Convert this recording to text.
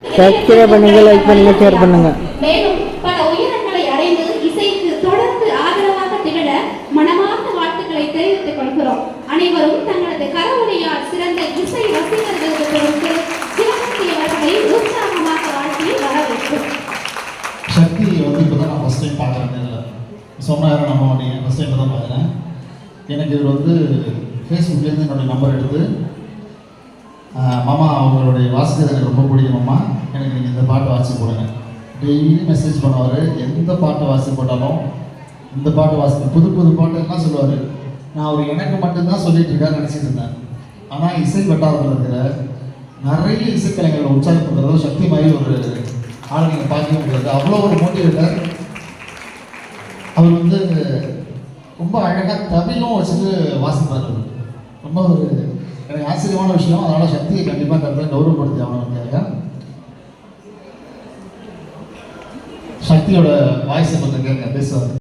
Subscribe பண்ணுங்க, like பண்ணுங்க, share பண்ணுங்க. மேலும் பல உயரங்களை அடைந்து இசைக்கு தொடர்ந்து ஆதரவாக திகழ மனமார்ந்த வாழ்த்துக்களை தெரிவித்துக் கொள்கிறோம். அனைவரும் தங்களது கரவொலியால் சிறந்த இசை ரசிகர்களுக்கு தொடர்ந்து சிவசக்தி அவர்களை உற்சாகமாக வாழ்த்தி வரவேற்கும். சக்தி வந்து இப்போ தான் நான் ஃபஸ்ட் டைம் பார்க்குறேன். சொன்னார் நம்ம நீங்கள் ஃபஸ்ட் டைம் தான் பார்க்குறேன். எனக்கு இவர் வந்து ஃபேஸ்புக்லேருந்து என்னுடைய நம்பர் எடுத்து, மாமா அவங்களுடைய வாசிக்கிறது எனக்கு ரொம்ப பிடிக்கும் மாமா, எனக்கு நீங்கள் இந்த பாட்டை வாசி போடுங்க. டெய்லி மெசேஜ் பண்ணுவார். எந்த பாட்டை வாசி போட்டாலும் இந்த பாட்டை வாசி, புது புது பாட்டெல்லாம் சொல்லுவார். நான் அவர் எனக்கு மட்டும்தான் சொல்லிட்டு இருக்காரு நினச்சிட்டு இருந்தேன். ஆனால் இசை வட்டாரத்தில் இருக்கிற நிறைய இசைக்கலைஞர்களை உற்சாகப்படுத்துறதோ சக்தி மாதிரி ஒரு ஆளை நீங்கள் பார்க்கவே முடியாது. அவ்வளோ ஒரு மோட்டிவேட்டர். அவர் வந்து ரொம்ப அழகாக தமிழும் வச்சுட்டு வாசிப்பார். ரொம்ப ஒரு எனக்கு ஆச்சரியமான விஷயம். அதனால் சக்தியை கண்டிப்பாக இந்த இடத்துல கௌரவப்படுத்தி ஆகணும். சக்தியோட வாய்ஸை கொஞ்சம் கேட்க பேசுவார்.